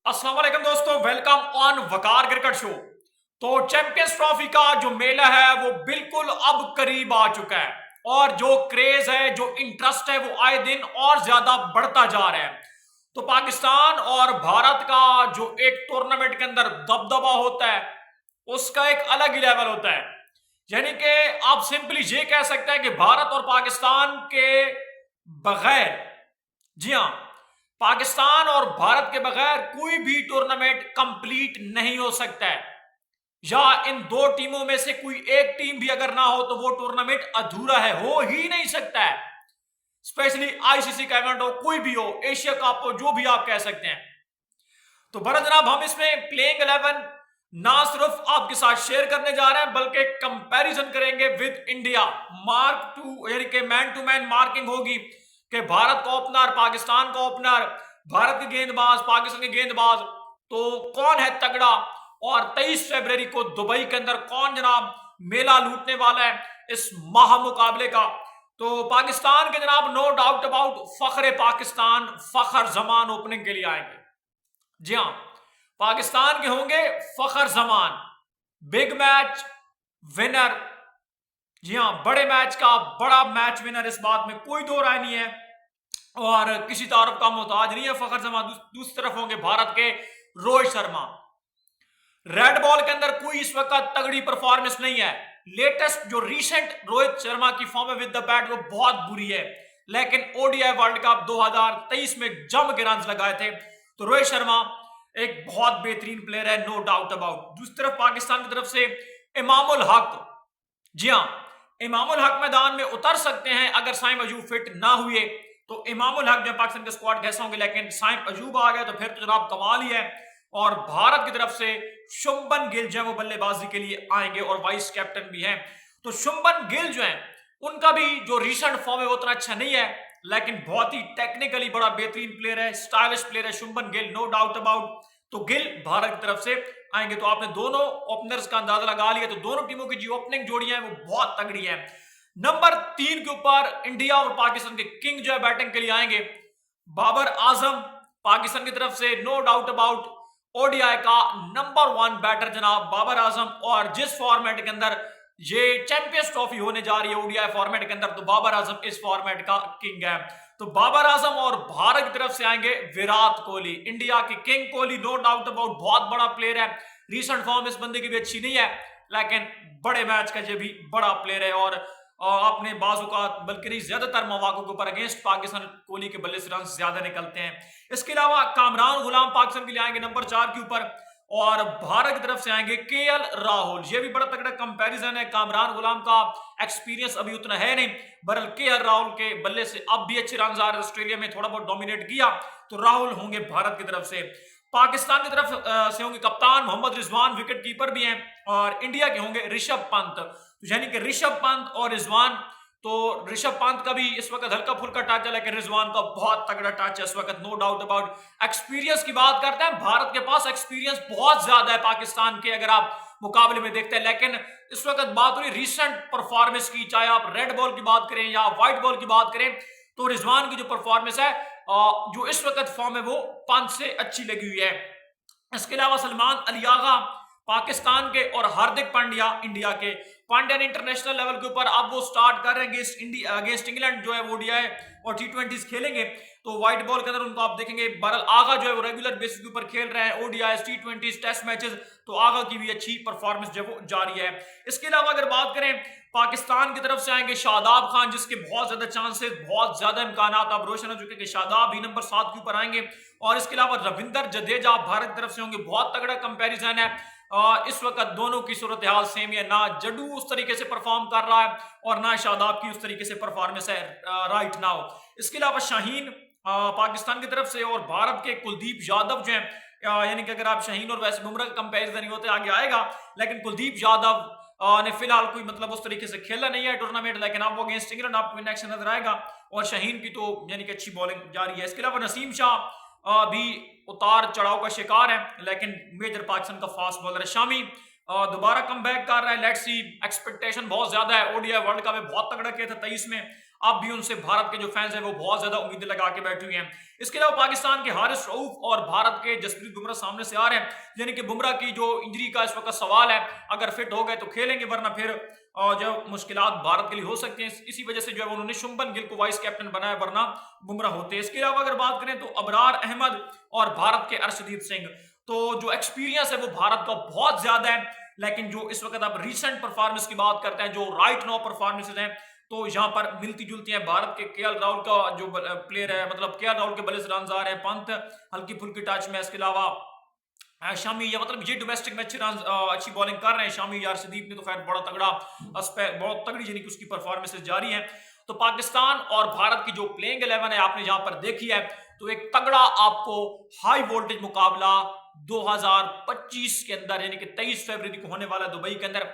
अस्सलाम वालेकुम दोस्तों, welcome on Waqar cricket show. तो चैंपियंस ट्रॉफी का जो मेला है वो बिल्कुल अब करीब आ चुका है और जो क्रेज है, जो इंटरेस्ट है, वो आए दिन और ज्यादा बढ़ता जा रहा है। तो पाकिस्तान और भारत का जो एक टूर्नामेंट के अंदर दबदबा होता है उसका एक अलग ही लेवल होता है। यानी कि आप सिंपली ये कह सकते हैं कि भारत और पाकिस्तान के बगैर, जी हाँ, पाकिस्तान और भारत के बगैर कोई भी टूर्नामेंट कंप्लीट नहीं हो सकता है, या इन दो टीमों में से कोई एक टीम भी अगर ना हो तो वो टूर्नामेंट अधूरा है, हो ही नहीं सकता है। स्पेशली आईसीसी का इवेंट हो, कोई भी हो, एशिया कप हो, जो भी आप कह सकते हैं। तो भरत जनाब, हम इसमें प्लेइंग 11 ना सिर्फ आपके साथ शेयर करने जा रहे हैं बल्कि कंपैरिजन करेंगे विद इंडिया। मार्क टू यानी कि मैन टू मैन मार्किंग होगी कि भारत का ओपनर, पाकिस्तान का ओपनर, भारत के गेंदबाज, पाकिस्तान के गेंदबाज, तो कौन है तगड़ा। और 23 फरवरी को दुबई के अंदर कौन जनाब मेला लूटने वाला है इस महामुकाबले का। तो पाकिस्तान के जनाब नो डाउट अबाउट फखरे पाकिस्तान, फखर जमान ओपनिंग के लिए आएंगे। जी हाँ, पाकिस्तान के होंगे Fakhar Zaman, big match winner. जी हाँ, बड़े मैच का बड़ा मैच विनर, इस बात में कोई दो राय नहीं है और किसी तारुफ का मोहताज नहीं है फखर जमान। दूसरी तरफ होंगे भारत के रोहित शर्मा। रेड बॉल के अंदर कोई इस वक्त तगड़ी परफॉर्मेंस नहीं है। लेटेस्ट जो रीसेंट रोहित शर्मा की फॉर्म है विद द बैट वो बहुत बुरी है, लेकिन ओडीआई वर्ल्ड कप 2023 में जम के रन लगाए थे। तो रोहित शर्मा एक बहुत बेहतरीन प्लेयर है, नो डाउट अबाउट। दूसरी तरफ पाकिस्तान की तरफ से इमामुल हक। जी हाँ, इमामुल हक मैदान में उतर सकते हैं अगर साइम अजूब फिट ना हुए। तो इमामुल हक जो पाकिस्तान के स्क्वाड कैसे होंगे, लेकिन साइम अजूब आ गया तो फिर तो जनाब कमाल ही है। और भारत की तरफ से शुभमन गिल जो है वो बल्लेबाजी के लिए आएंगे और वाइस कैप्टन भी हैं। तो शुभमन गिल जो है उनका भी जो रिसेंट फॉर्म है वो उतना अच्छा नहीं है, लेकिन बहुत ही टेक्निकली बड़ा बेहतरीन प्लेयर है, स्टाइलिश प्लेयर है Shubman Gill, no doubt about. तो गिल भारत की तरफ से आएंगे। तो आपने दोनों ओपनर्स का अंदाजा लगा लिया। तो दोनों टीमों की जो ओपनिंग जोड़ियां हैं वो बहुत तगड़ी है। नंबर 3 के ऊपर इंडिया और पाकिस्तान के किंग जो है बैटिंग के लिए आएंगे। बाबर आजम पाकिस्तान की तरफ से, नो डाउट अबाउट ओडीआई का नंबर 1 बैटर जनाब बाबर आजम। और जिस फॉर्मेट के अंदर ये चैंपियंस ट्रॉफी होने जा रही है ओडीआई फॉर्मेट के अंदर, तो बाबर आजम इस फॉर्मेट का किंग है। तो बाबर आजम और भारत की तरफ से आएंगे विराट कोहली, इंडिया के king Kohli, no doubt about बहुत बड़ा प्लेयर है। रिसेंट फॉर्म इस बंदे की भी अच्छी नहीं है, लेकिन बड़े मैच का ये भी बड़ा प्लेयर है और अपने बाजुकात बल्कि नहीं ज्यादातर मौकों के ऊपर अगेंस्ट पाकिस्तान कोहली के बल्ले से रन ज्यादा निकलते हैं। इसके अलावा कामरान गुलाम पाकिस्तान के लिए आएंगे नंबर 4 के ऊपर और भारत की तरफ से आएंगे केएल राहुल। ये भी बड़ा तगड़ा कंपैरिजन है। कामरान गुलाम का एक्सपीरियंस अभी उतना है नहीं, बरल केएल राहुल के बल्ले से अब भी अच्छे रन आ रहे। ऑस्ट्रेलिया में थोड़ा बहुत डोमिनेट किया, तो राहुल होंगे भारत की तरफ से। पाकिस्तान की तरफ से होंगे कप्तान मोहम्मद रिजवान, विकेट कीपर भी हैं। और इंडिया के होंगे ऋषभ पंत। तो यानी कि ऋषभ पंत और रिजवान, तो ऋषभ पंत का भी इस वक्त हल्का फुल्का टच है, लेकिन रिजवान का बहुत तगड़ा टच है इस वक्त, नो डाउट अबाउट। एक्सपीरियंस की बात करते हैं, भारत के पास एक्सपीरियंस बहुत ज्यादा है पाकिस्तान के अगर आप मुकाबले में देखते हैं, लेकिन इस वक्त बात हो रही रिसेंट परफॉर्मेंस की, चाहे आप रेड बॉल की बात करें या व्हाइट बॉल की बात करें, तो रिजवान की जो परफॉर्मेंस है, जो इस वक्त फॉर्म है, वो पंत से अच्छी लगी हुई है। इसके अलावा सलमान अली आगा पाकिस्तान के और हार्दिक पांड्या इंडिया के। पांड्या ने इंटरनेशनल लेवल के ऊपर अब वो स्टार्ट कर रहे हैं अगेंस्ट इंग्लैंड जो है वो ओडीआई और टी20 खेलेंगे। तो व्हाइट बॉल के अंदर उनको आप देखेंगे। बरल आगा जो है वो रेगुलर बेसिस के ऊपर खेल रहे हैं ओडीआई, टी20, टेस्ट मैचेस, तो आगा की भी अच्छी परफॉर्मेंस जो वो जारी है। इसके अलावा अगर बात करें पाकिस्तान की तरफ से आएंगे शादाब खान, जिसके बहुत ज्यादा चांसेस, बहुत ज्यादा इम्कान अब रोशन हो चुके कि शादाब ही नंबर 7 के ऊपर आएंगे। और इसके अलावा रविंदर जडेजा भारत की तरफ से होंगे, बहुत तगड़ा कंपैरिजन है। इस वक्त दोनों की सूरत हाल सेम है, ना जडू उस तरीके से परफॉर्म कर रहा है और ना शादाब की उस तरीके से परफॉर्मेंस है राइट नाउ। इसके अलावा शाहीन पाकिस्तान की तरफ से और भारत के कुलदीप यादव जो है, यानी कि अगर आप शाहीन और वैसे बुमराह का कंपैरिजन नहीं होते आगे आएगा, लेकिन कुलदीप यादव ने फिलहाल कोई मतलब उस तरीके से खेला नहीं है टूर्नामेंट, लेकिन आप वो अगेंस्ट इंग्लैंड आपको इन एक्शन नजर आएगा। और शाहीन की तो यानी कि अच्छी बॉलिंग जारी है। इसके अलावा नसीम शाह भी उतार चढ़ाव का शिकार है, लेकिन मेजर पाकिस्तान का फास्ट बॉलर है। शामी दोबारा कम बैक कर रहा है, लेट्स सी। एक्सपेक्टेशन बहुत ज्यादा है, ओडीआई वर्ल्ड कप में बहुत तगड़ा किया था 23 में, अब भी उनसे भारत के जो फैंस हैं वो बहुत ज्यादा उम्मीदें लगा के बैठे हुए हैं। इसके अलावा पाकिस्तान के हारिस रऊफ और भारत के जसप्रीत बुमराह सामने से आ रहे हैं, यानी कि बुमराह की जो इंजरी का इस वक्त सवाल है, अगर फिट हो गए तो खेलेंगे, वरना फिर जो मुश्किलात भारत के लिए हो सकती हैं। इसी वजह से जो है उन्होंने शुभमन गिल को वाइस कैप्टन बनाया, वरना बुमराह होते। इसके अलावा अगर बात करें तो अबरार अहमद और भारत के अर्शदीप सिंह, तो जो एक्सपीरियंस है वो भारत का बहुत ज्यादा है, लेकिन जो इस वक्त आप रीसेंट परफॉर्मेंस की बात करते हैं, जो राइट नाउ परफॉर्मेंसेज हैं, तो यहाँ पर मिलती जुलती है। भारत के केएल राहुल का जो प्लेयर है, मतलब केएल राहुल के बल्ले से रन आ रहे हैं, पंत हल्की फुल्की टच में। इसके अलावा शामी, या मतलब ये डोमेस्टिक में अच्छी बॉलिंग कर रहे हैं शामी। यार सदीप ने तो खैर बड़ा तगड़ा बहुत तगड़ी यानी कि उसकी परफॉर्मेंसेस जारी है। तो पाकिस्तान और भारत की जो प्लेइंग 11 है आपने जहां पर देखी है, तो एक तगड़ा आपको हाई वोल्टेज मुकाबला 2025 के अंदर, यानी कि 23 फरवरी को होने वाला दुबई के अंदर।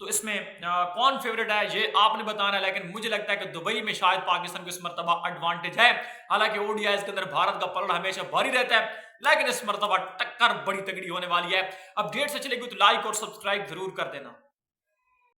तो इसमें कौन फेवरेट है ये आपने बताना है, लेकिन मुझे लगता है कि दुबई में शायद पाकिस्तान को इस मरतबा एडवांटेज है। हालांकि ओडीआई के अंदर भारत का पलड़ा हमेशा भारी रहता है, लेकिन इस मरतबा टक्कर बड़ी तगड़ी होने वाली है। अपडेट से चलेगी तो लाइक और सब्सक्राइब जरूर कर देना।